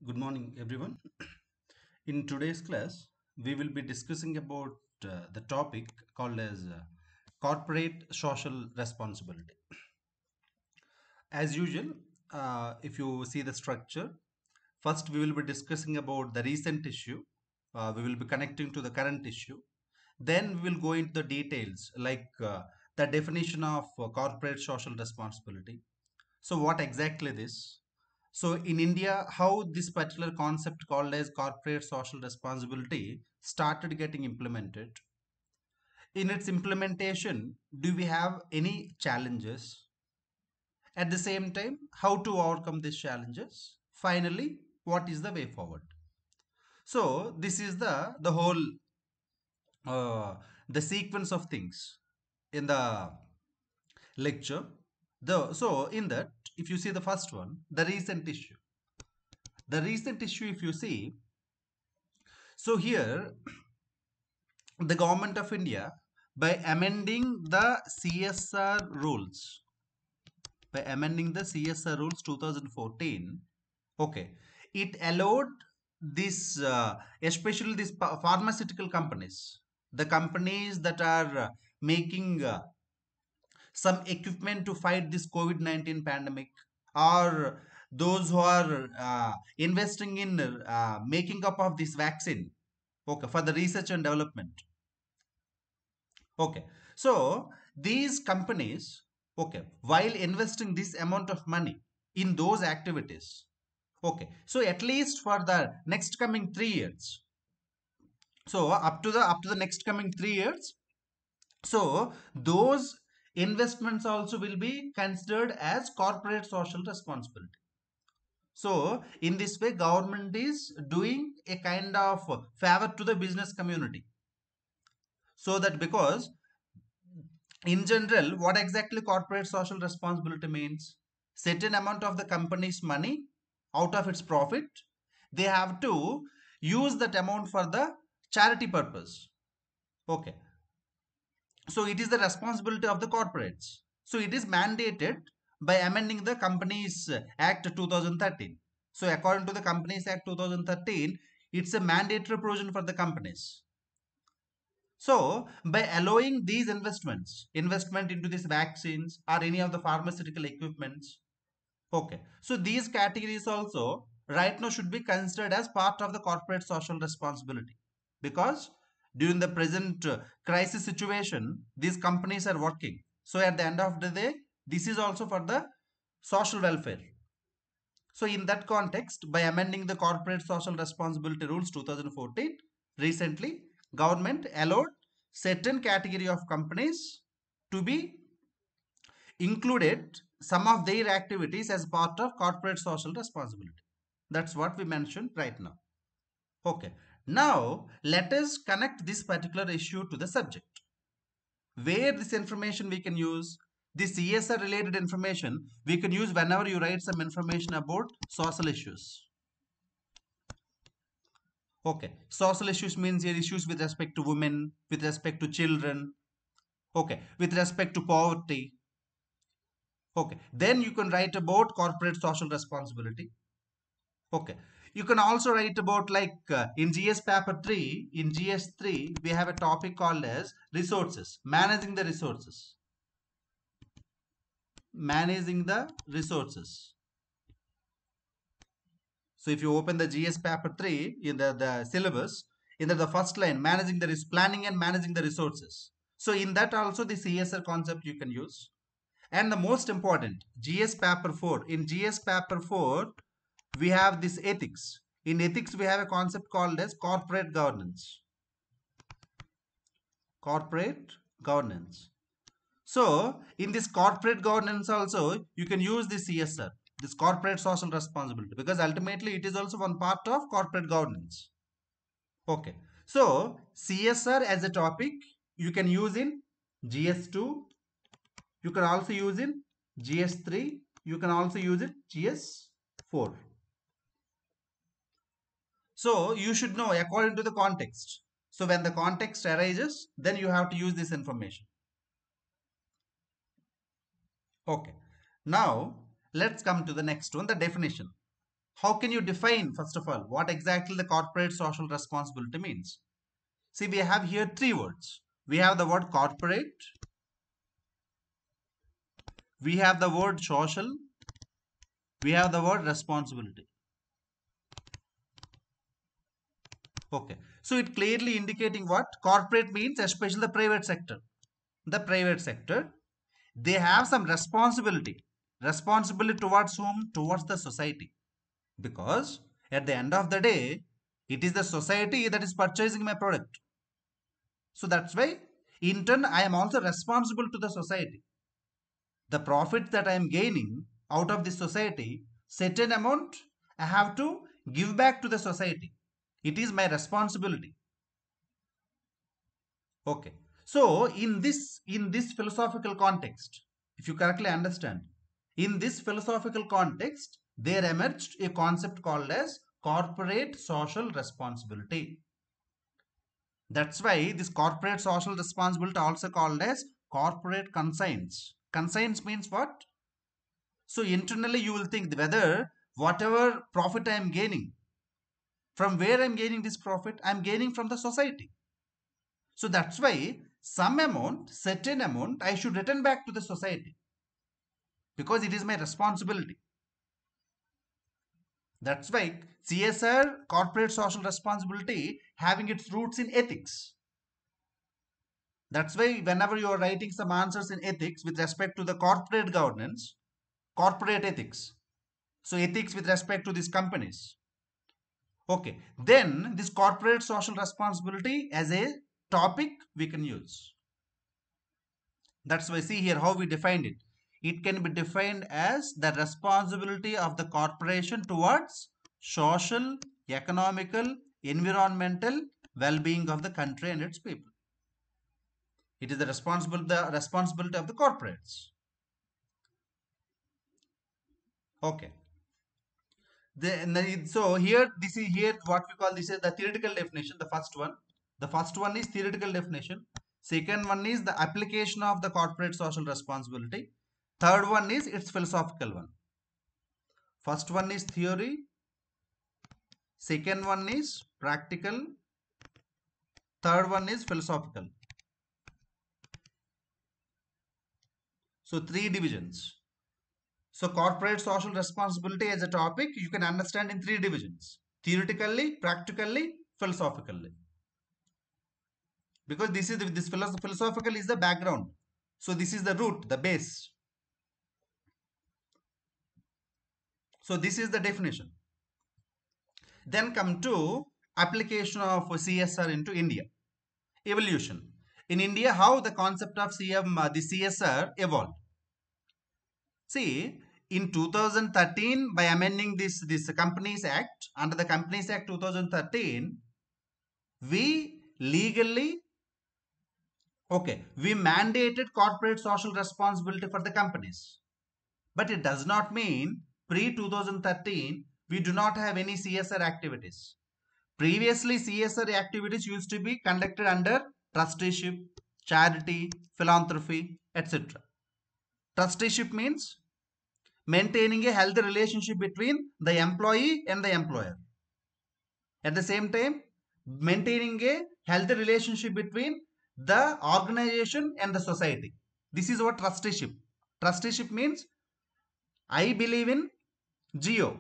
Good morning, everyone. In today's class, we will be discussing about the topic called as corporate social responsibility. As usual, if you see the structure, first we will be discussing about the recent issue. We will be connecting to the current issue. Then we will go into the details like the definition of corporate social responsibility. So what exactly this? So in India, how this particular concept called as corporate social responsibility started getting implemented. In its implementation, do we have any challenges? At the same time, how to overcome these challenges? Finally, what is the way forward? So this is the whole uh, the sequence of things in the lecture. So in that, if you see the first one, the recent issue. The recent issue, if you see, so here the government of India, by amending the CSR rules, by amending the CSR rules 2014, okay, it allowed this, especially these pharmaceutical companies, the companies that are making some equipment to fight this COVID-19 pandemic, or those who are investing in making up of this vaccine, okay, for the research and development. Okay, so these companies, okay, while investing this amount of money in those activities, okay, so at least for the next coming 3 years, so up to the next coming 3 years, so those investments also will be considered as corporate social responsibility. So in this way, government is doing a kind of favor to the business community, so that because in general, what exactly corporate social responsibility means? Certain amount of the company's money out of its profit, they have to use that amount for the charity purpose. Okay. So it is the responsibility of the corporates. So it is mandated by amending the Companies Act 2013. So according to the Companies Act 2013, it's a mandatory provision for the companies. So, by allowing these investment into these vaccines or any of the pharmaceutical equipments, okay. So, these categories also right now should be considered as part of the corporate social responsibility, because during the present crisis situation, these companies are working. So, at the end of the day, this is also for the social welfare. So, in that context, by amending the corporate social responsibility rules 2014, recently government allowed certain category of companies to be included some of their activities as part of corporate social responsibility. That's what we mentioned right now. Okay. Now, let us connect this particular issue to the subject. Where this information we can use, this CSR related information we can use whenever you write some information about social issues. Okay, social issues means here issues with respect to women, with respect to children, okay, with respect to poverty. Okay, then you can write about corporate social responsibility. Okay, you can also write about like in GS paper 3, in GS 3 we have a topic called as resources, managing the resources, managing the resources. So if you open the GS paper 3 in the syllabus, in the first line, managing the planning and managing the resources. So in that also the CSR concept you can use. And the most important, GS paper 4. In GS paper 4, we have this ethics. In ethics, we have a concept called as corporate governance. Corporate governance. So in this corporate governance also, you can use this CSR, this corporate social responsibility, because ultimately it is also one part of corporate governance. Okay. So CSR as a topic, you can use in GS2, you can also use in GS3, you can also use it GS4. So you should know according to the context. So when the context arises, then you have to use this information. Okay. Now let's come to the next one, the definition. How can you define, first of all, what exactly the corporate social responsibility means? See, we have here three words. We have the word corporate, we have the word social, we have the word responsibility. Okay. So it clearly indicating what? Corporate means especially the private sector. The private sector, they have some responsibility. Responsibility towards whom? Towards the society. Because at the end of the day, it is the society that is purchasing my product. So that's why, in turn, I am also responsible to the society. The profit that I am gaining out of this society, certain amount I have to give back to the society. It is my responsibility. Okay. So in this philosophical context, if you correctly understand, in this philosophical context, there emerged a concept called as corporate social responsibility. That's why this corporate social responsibility also called as corporate conscience. Conscience means what? So internally you will think whether whatever profit I am gaining, from where I am gaining this profit, I am gaining from the society. So that's why some amount, certain amount, I should return back to the society because it is my responsibility. That's why CSR, corporate social responsibility, having its roots in ethics. That's why whenever you are writing some answers in ethics with respect to the corporate governance, corporate ethics. So ethics with respect to these companies. Okay, then this corporate social responsibility as a topic we can use. That's why see here how we defined it. It can be defined as the responsibility of the corporation towards social, economical, environmental well-being of the country and its people. It is the responsibility of the corporates. Okay. So here this is here what we call this is the theoretical definition. The first one is theoretical definition. Second one is the application of the corporate social responsibility. Third one is its philosophical one. First one is theory. Second one is practical. Third one is philosophical. So three divisions. So corporate social responsibility as a topic you can understand in three divisions: theoretically, practically, philosophically. Because this philosophical is the background. So this is the root, the base. So this is the definition. Then come to application of CSR into India. Evolution. In India, how the concept of the CSR evolved. See, in 2013, by amending this Companies Act, under the Companies Act 2013, we legally, okay, we mandated corporate social responsibility for the companies. But it does not mean pre-2013, we do not have any CSR activities. Previously, CSR activities used to be conducted under trusteeship, charity, philanthropy, etc. Trusteeship means maintaining a healthy relationship between the employee and the employer. At the same time, maintaining a healthy relationship between the organization and the society. This is what trusteeship. Trusteeship means I believe in Geo.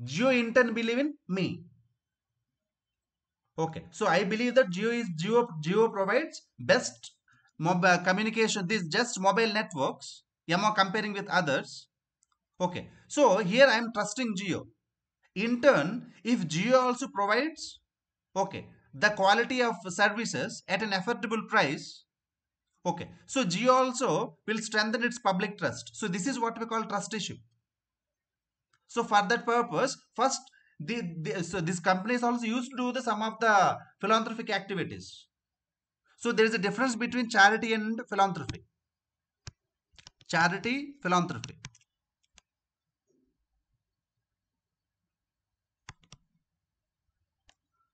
Geo in turn believe in me. Okay, so I believe that Geo provides best mobile communication. This just mobile networks. Comparing with others. Okay, so here I am trusting Geo. In turn, if Geo also provides, okay, the quality of services at an affordable price, okay, so Geo also will strengthen its public trust. So this is what we call trusteeship. So for that purpose, first, so these companies also used to do some of the philanthropic activities. So there is a difference between charity and philanthropy. Charity, philanthropy.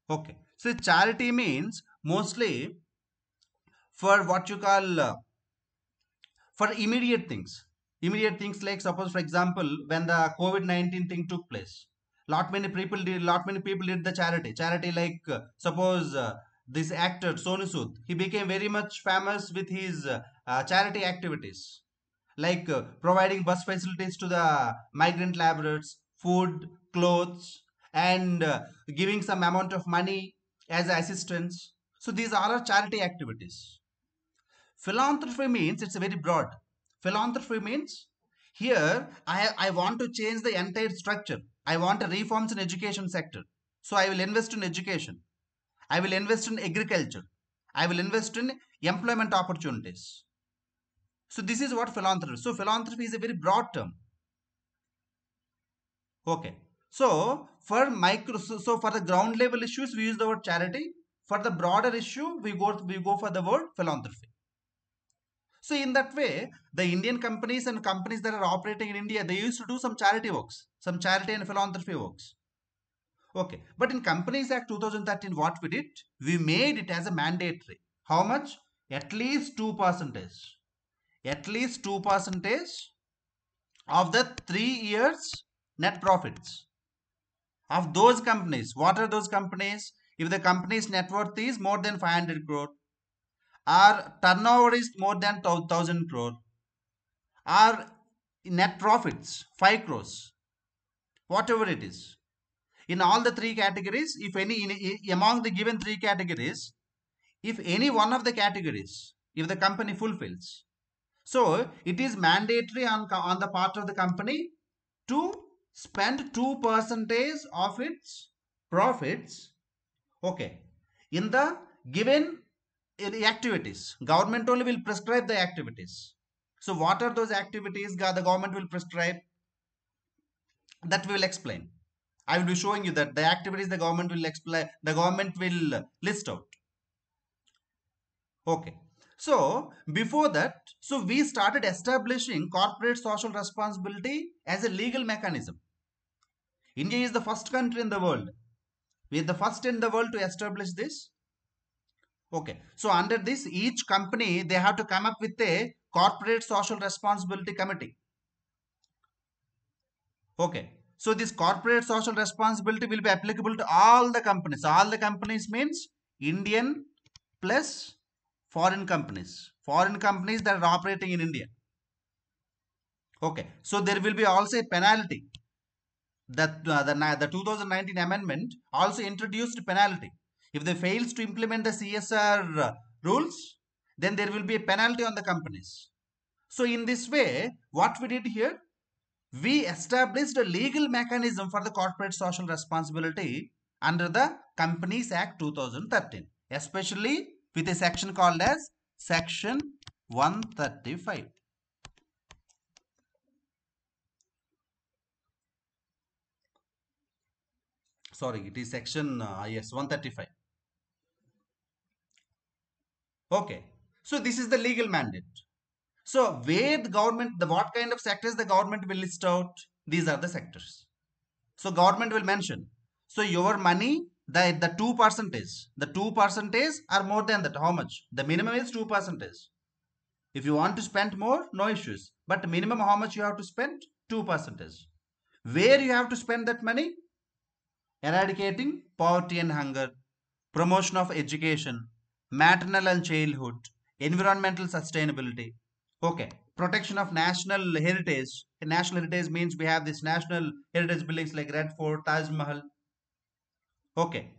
Okay. So charity means mostly for what you call for immediate things. Immediate things like suppose for example when the COVID-19 thing took place. Lot many people did the charity like suppose this actor Sonu Sood, he became very much famous with his charity activities like providing bus facilities to the migrant laborers, food, clothes, and giving some amount of money as assistance. So these are our charity activities. Philanthropy means it's very broad. Philanthropy means here I want to change the entire structure. I want a reforms in education sector. So I will invest in education. I will invest in agriculture. I will invest in employment opportunities. So this is what philanthropy. So philanthropy is a very broad term. Okay. So for the ground level issues, we use the word charity. For the broader issue, we go for the word philanthropy. So in that way, the Indian companies and companies that are operating in India, they used to do some charity works, some charity and philanthropy works. Okay. But in Companies Act 2013, what we did, we made it as a mandatory. How much? At least 2%. At least 2% of the 3 years net profits of those companies. What are those companies? If the company's net worth is more than 500 crore, our turnover is more than 1000 crore, our net profits 5 crores, whatever it is. In all the three categories, if any, among the given three categories, if any one of the categories, if the company fulfills, so it is mandatory on the part of the company to spend 2% of its profits, okay, in the given activities. Government only will prescribe the activities. So what are those activities the government will prescribe? That we will explain. I will be showing you that the activities the government will explain, the government will list out. Okay. So before that, so we started establishing corporate social responsibility as a legal mechanism. India is the first country in the world. We are the first in the world to establish this. Okay. So under this, each company, they have to come up with a corporate social responsibility committee. Okay. So this corporate social responsibility will be applicable to all the companies. All the companies means Indian plus foreign companies. Foreign companies that are operating in India. Okay. So there will be also a penalty. The 2019 amendment also introduced penalty. If they fails to implement the CSR rules, then there will be a penalty on the companies. So in this way, what we did here, we established a legal mechanism for the corporate social responsibility under the Companies Act 2013, especially with a section called as Section 135. Sorry, it is Section yes 135. Okay, so this is the legal mandate. So where the government, what kind of sectors the government will list out? These are the sectors. So government will mention. So your money, the 2%, the 2% are more than that. How much? The minimum is 2%. If you want to spend more, no issues. But minimum how much you have to spend? 2%. Where you have to spend that money? Eradicating poverty and hunger, promotion of education, maternal and childhood, environmental sustainability. Okay, protection of national heritage. National heritage means we have this national heritage buildings like Red Fort, Taj Mahal. Okay,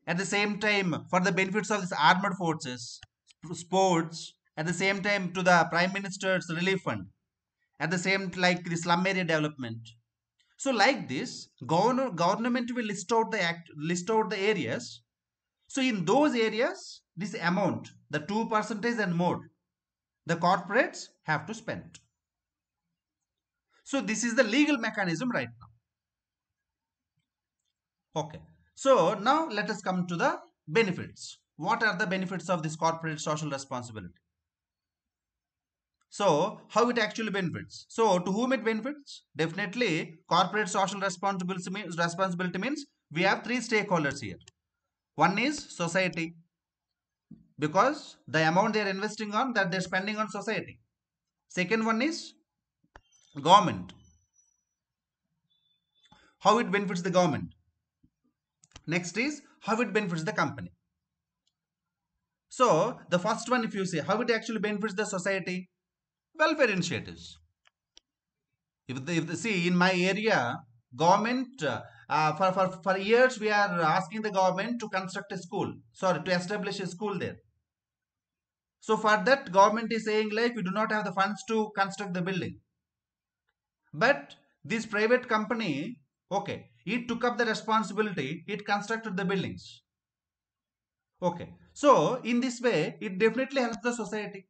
at the same time, for the benefits of these armed forces, sports, at the same time to the Prime Minister's relief fund, at the same like the slum area development. So like this, government will list out the areas. So in those areas, this amount, the 2% and more, the corporates have to spend. So this is the legal mechanism right now. Okay. So now let us come to the benefits. What are the benefits of this corporate social responsibility? So how it actually benefits? So to whom it benefits? Definitely corporate social responsibility means we have three stakeholders here. One is society, because the amount they are investing on, that they're spending on society. Second one is government. how it benefits the government. Next is how it benefits the company. So the first one, if you say how it actually benefits the society, welfare initiatives. If the see in my area, government for years we are asking the government to construct a school, sorry, to establish a school there. So for that, government is saying like we do not have the funds to construct the building. But this private company, okay, it took up the responsibility, it constructed the buildings. Okay, so in this way, it definitely helps the society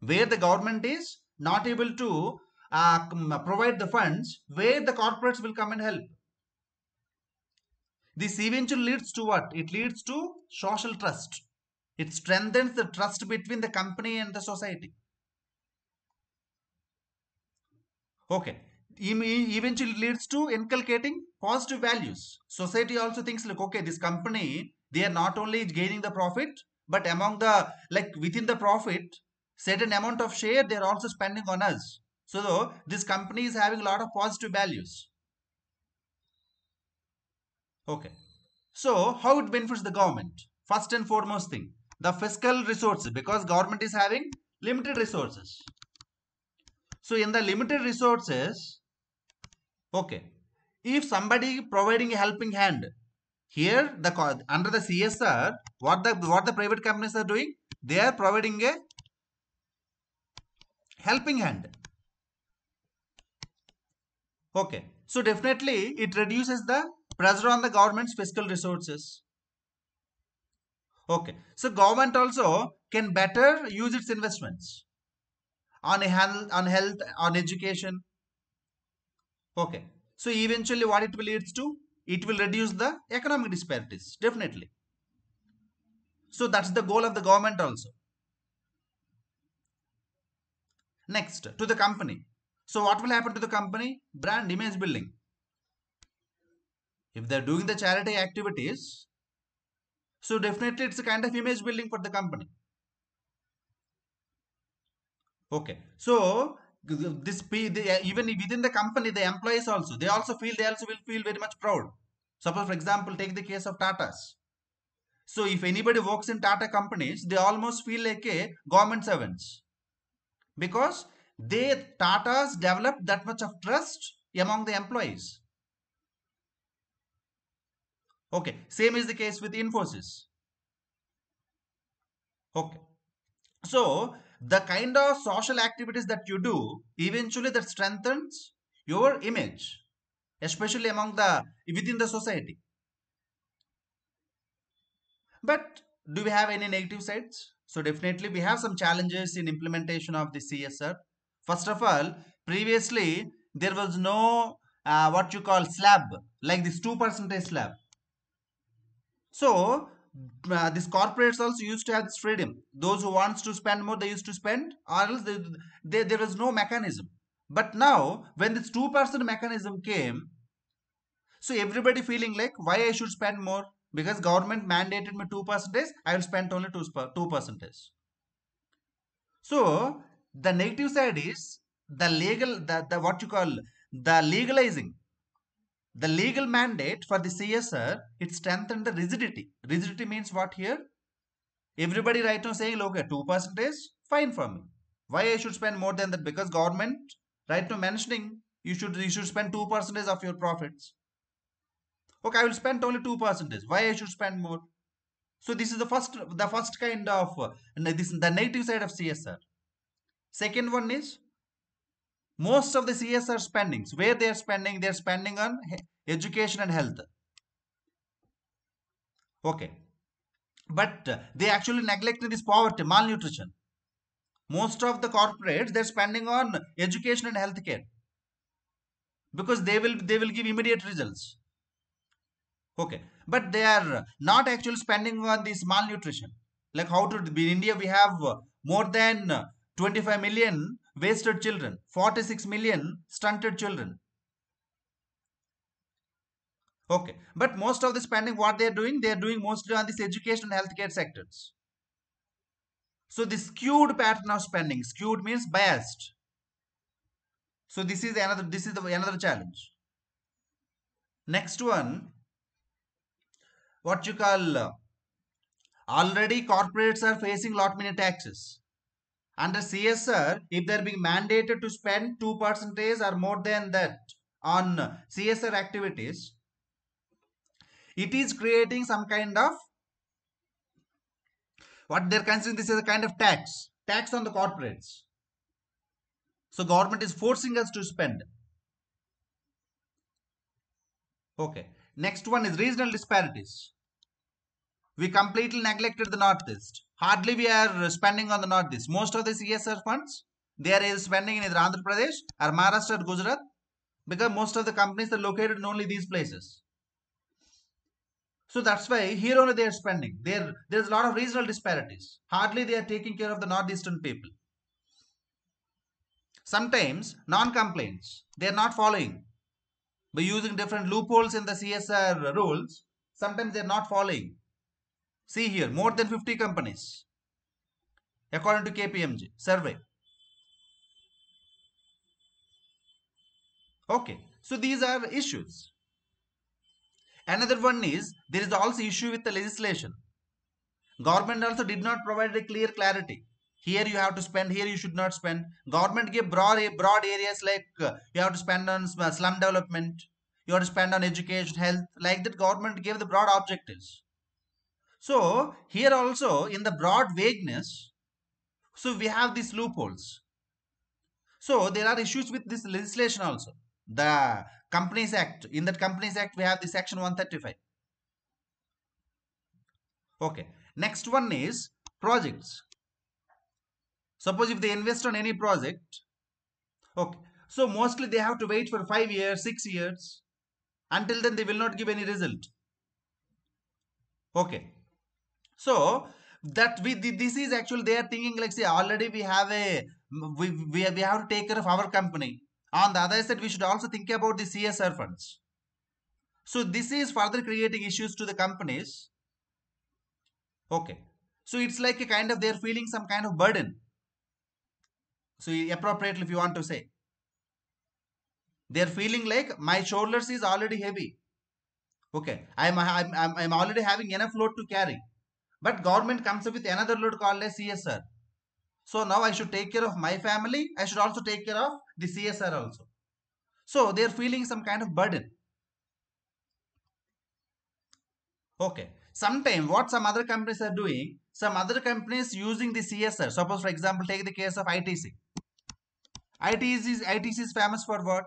where the government is not able to provide the funds, where the corporates will come and help. This eventually leads to what? It leads to social trust. It strengthens the trust between the company and the society. Okay. Eventually leads to inculcating positive values. Society also thinks like, okay, this company, they are not only gaining the profit, but among the, like within the profit, certain amount of share, they are also spending on us. So this company is having a lot of positive values. Okay. So how it benefits the government? First and foremost thing, the fiscal resources, because government is having limited resources. So in the limited resources, okay, if somebody providing a helping hand, here the under the CSR, what the private companies are doing, they are providing a helping hand. Okay, so definitely it reduces the pressure on the government's fiscal resources. Okay, so government also can better use its investments on health, on education. Okay, so eventually what it will leads to, it will reduce the economic disparities definitely. So that's the goal of the government also. Next, to the company. So what will happen to the company? Brand image building. If they're doing the charity activities, so definitely it's a kind of image building for the company. Okay, so even within the company, the employees also, they also will feel very much proud. Suppose for example, take the case of Tatas. So if anybody works in Tata companies, they almost feel like a government servants, because Tatas develop that much of trust among the employees. Okay, same is the case with Infosys. Okay, so the kind of social activities that you do eventually that strengthens your image, especially among the within the society. But do we have any negative sides? So definitely we have some challenges in implementation of the CSR. First of all, previously there was no what you call slab, like this 2% slab. So these corporates also used to have this freedom. Those who wants to spend more, they used to spend, or else there was no mechanism. But now, when this 2% mechanism came, so everybody feeling like why I should spend more, because government mandated me 2%, I will spend only 2%. So the negative side is the what you call the legalizing. The legal mandate for the CSR, it strengthened the rigidity. Rigidity means what here? Everybody right now saying, okay, 2% is fine for me. Why I should spend more than that? Because government right now mentioning you should spend 2% of your profits. Okay, I will spend only 2%. Why I should spend more? So this is the first kind of this the negative side of CSR. Second one is most of the CSR spendings, where they're spending on education and health. Okay, but they actually neglecting this poverty, malnutrition. Most of the corporates, they're spending on education and healthcare, because they will give immediate results. Okay, but they are not actually spending on this malnutrition. Like how to in India we have more than 25 million wasted children, 46 million stunted children. Okay, but most of the spending what they are doing mostly on this education and healthcare sectors. So the skewed pattern of spending, skewed means biased. So this is another challenge. Next one, what you call already corporates are facing lot many taxes. Under CSR, if they're being mandated to spend 2% or more than that on CSR activities, it is creating some kind of what they're considering this as a kind of tax on the corporates. So government is forcing us to spend. Okay. Next one is regional disparities. We completely neglected the Northeast. Hardly we are spending on the Northeast. Most of the CSR funds, they are spending in either Andhra Pradesh or Maharashtra or Gujarat, because most of the companies are located in only these places. So that's why here only they are spending. There's a lot of regional disparities. Hardly they are taking care of the northeastern people. Sometimes non-complaints, they are not following. By using different loopholes in the CSR rules, sometimes they are not following. See here, more than 50 companies, according to KPMG survey. Okay, so these are issues. Another one is there is also issue with the legislation. Government also did not provide a clear clarity. Here you have to spend, here you should not spend. Government gave broad areas like you have to spend on slum development, you have to spend on education, health. Like that, government gave the broad objectives. So here also in the broad vagueness, so we have these loopholes. So there are issues with this legislation also. The Companies Act. In that Companies Act, we have the Section 135. Okay. Next one is projects. Suppose if they invest on any project, okay. So mostly they have to wait for 5 years, 6 years. Until then, they will not give any result. Okay. So that this is actually they are thinking like, say, already we have we have to take care of our company. On the other side, we should also think about the CSR funds. So this is further creating issues to the companies. Okay. So it's like a kind of they're feeling some kind of burden. So appropriately, if you want to say, they're feeling like my shoulders is already heavy. Okay, I'm already having enough load to carry, but government comes up with another load called as CSR. So now I should take care of my family. I should also take care of the CSR also. So they're feeling some kind of burden. Okay. Sometime what some other companies are doing, some other companies using the CSR. Suppose, for example, take the case of ITC. ITC is famous for what?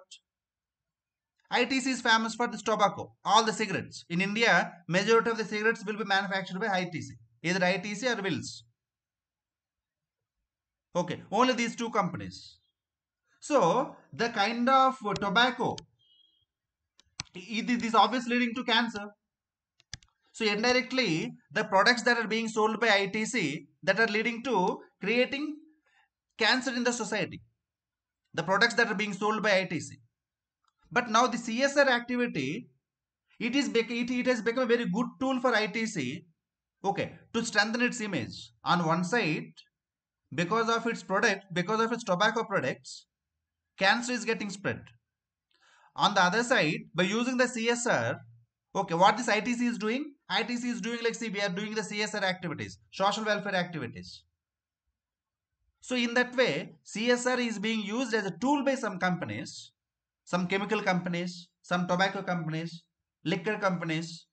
ITC is famous for this tobacco, all the cigarettes. In India, majority of the cigarettes will be manufactured by ITC, either ITC or Wills. Okay, only these two companies. So the kind of tobacco, this is obviously leading to cancer. So indirectly, the products that are being sold by ITC that are leading to creating cancer in the society. The products that are being sold by ITC. But now the CSR activity, it has become a very good tool for ITC, okay, to strengthen its image. On one side, because of its tobacco products, cancer is getting spread. On the other side, by using the CSR, okay, what this ITC is doing? ITC is doing like, see, we are doing the CSR activities, social welfare activities. So in that way, CSR is being used as a tool by some companies, some chemical companies, some tobacco companies, liquor companies.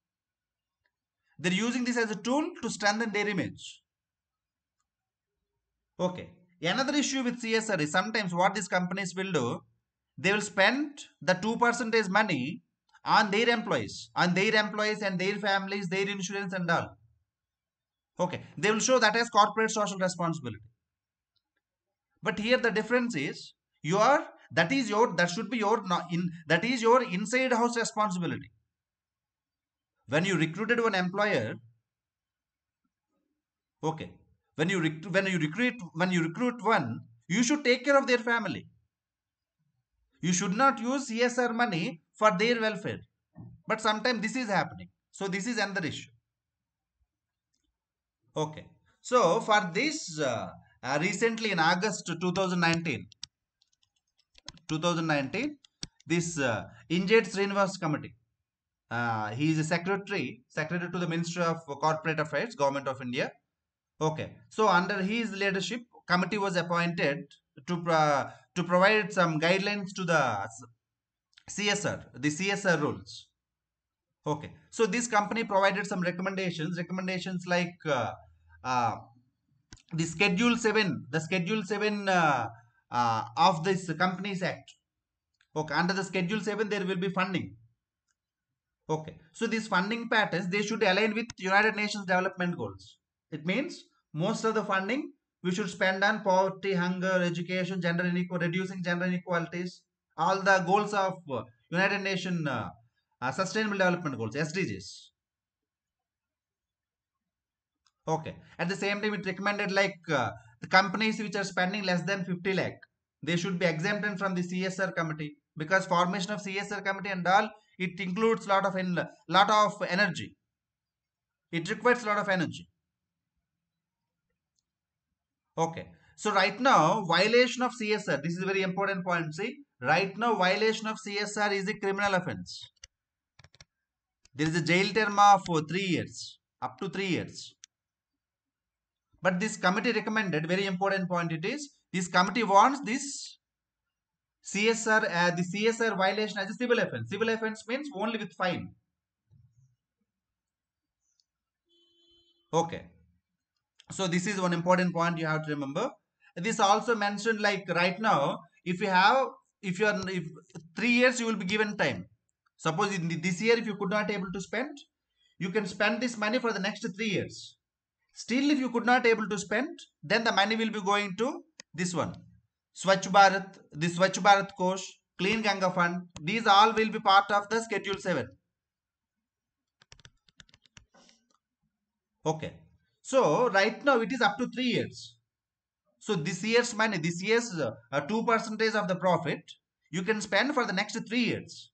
They're using this as a tool to strengthen their image. Okay. Another issue with CSR is sometimes what these companies will do, they will spend the 2% money on their employees, and their families, their insurance and all. Okay. They will show that as corporate social responsibility. But here the difference is that should be that is your inside house responsibility. When you recruited one employer, okay, when you recruit one, you should take care of their family. You should not use CSR money for their welfare. But sometimes this is happening. So this is another issue. Okay. So for this, recently in August 2019, this Injate Srinivas committee. He is a secretary to the Ministry of Corporate Affairs, Government of India. Okay, so under his leadership, committee was appointed to provide some guidelines to the the CSR rules. Okay, so this company provided some recommendations like uh, the Schedule 7 of this Companies Act. Okay, under the Schedule 7, there will be funding. Okay, so these funding patterns, they should align with United Nations development goals. It means most of the funding we should spend on poverty, hunger, education, gender inequality, reducing gender inequalities, all the goals of United Nations Sustainable Development Goals, SDGs. Okay. At the same time, it recommended like the companies which are spending less than 50 lakh, they should be exempted from the CSR committee, because formation of CSR committee and all, it includes lot of energy. It requires a lot of energy. Okay. So right now, violation of CSR, this is a very important point. See, right now, violation of CSR is a criminal offense. There is a jail term of 3 years, up to 3 years. But this committee recommended, very important point it is, this committee wants this the CSR violation as a civil offense. Civil offense means only with fine. Okay. So this is one important point you have to remember. This also mentioned like right now, if you have, if 3 years you will be given time. Suppose in this year if you could not able to spend, you can spend this money for the next 3 years. Still, if you could not able to spend, then the money will be going to this one, Swachh Bharat Kosh, Clean Ganga Fund. These all will be part of the Schedule 7. Okay. So right now it is up to 3 years. So this year's money, this year's 2% of the profit, you can spend for the next 3 years.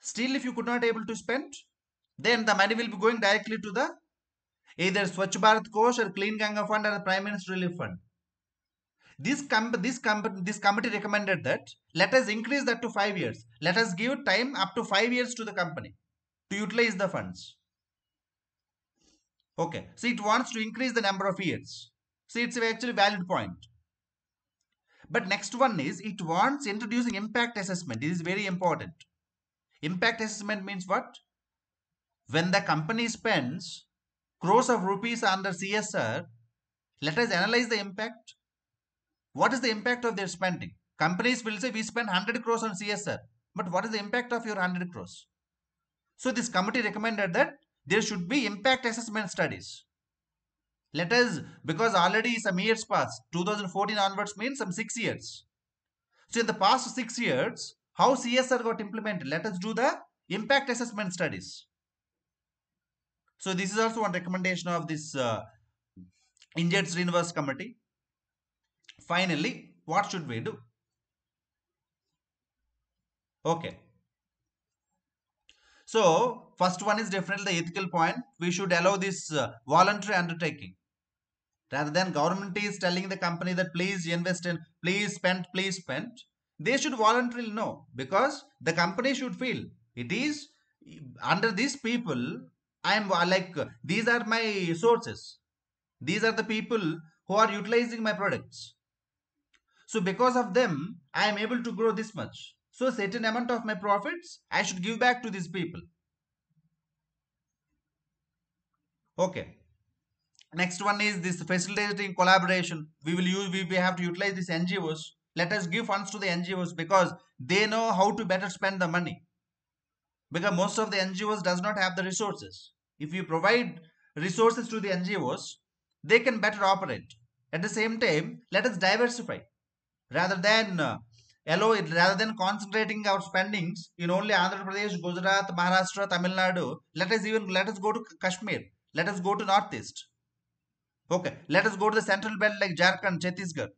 Still, if you could not able to spend, then the money will be going directly to the either Swachh Bharat Kosh or Clean Ganga Fund or the Prime Minister Relief Fund. This committee recommended that let us increase that to 5 years. Let us give time up to 5 years to the company to utilize the funds. Okay, so it wants to increase the number of years. See, it's actually valid point. But next one is it wants introducing impact assessment. This is very important. Impact assessment means what? When the company spends crores of rupees under CSR, let us analyze the impact. What is the impact of their spending? Companies will say we spend 100 crores on CSR, but what is the impact of your 100 crores? So this committee recommended that there should be impact assessment studies. Let us, because already some years passed, 2014 onwards means some 6 years. So in the past 6 years, how CSR got implemented? Let us do the impact assessment studies. So this is also one recommendation of this Injured Srinivas committee. Finally, what should we do? Okay. So first one is definitely the ethical point. We should allow this voluntary undertaking. Rather than government is telling the company that please invest in, please spend. They should voluntarily know, because the company should feel it is under these people. I am like these are my sources. These are the people who are utilizing my products. So because of them, I am able to grow this much. So a certain amount of my profits I should give back to these people. Okay. Next one is this facilitating collaboration. We have to utilize these NGOs. Let us give funds to the NGOs because they know how to better spend the money. Because most of the NGOs does not have the resources. If you provide resources to the NGOs, they can better operate. At the same time, let us diversify rather than allow it, rather than concentrating our spendings in only Andhra Pradesh, Gujarat, Maharashtra, Tamil Nadu. Let us go to Kashmir. Let us go to Northeast. Okay, let us go to the central belt like Jharkhand, Chhattisgarh.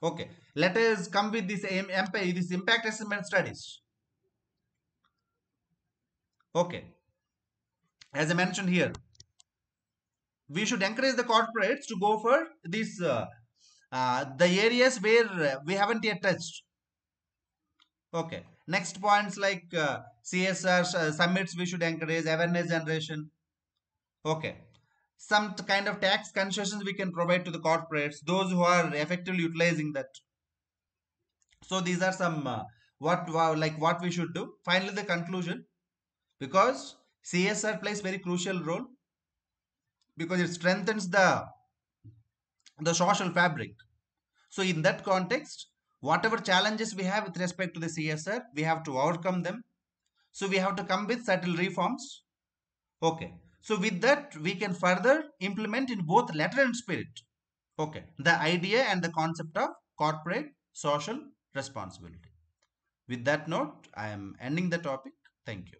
Okay, let us come with this this impact assessment studies. Okay, as I mentioned here, we should encourage the corporates to go for the areas where we haven't yet touched. Okay. Next points like CSR summits we should encourage, awareness generation. Okay. Some kind of tax concessions we can provide to the corporates, those who are effectively utilizing that. So these are some what we should do. Finally, the conclusion, because CSR plays very crucial role because it strengthens the social fabric. So in that context, whatever challenges we have with respect to the CSR, we have to overcome them. So we have to come with subtle reforms. Okay. So with that, we can further implement in both letter and spirit. Okay. The idea and the concept of corporate social responsibility. With that note, I am ending the topic. Thank you.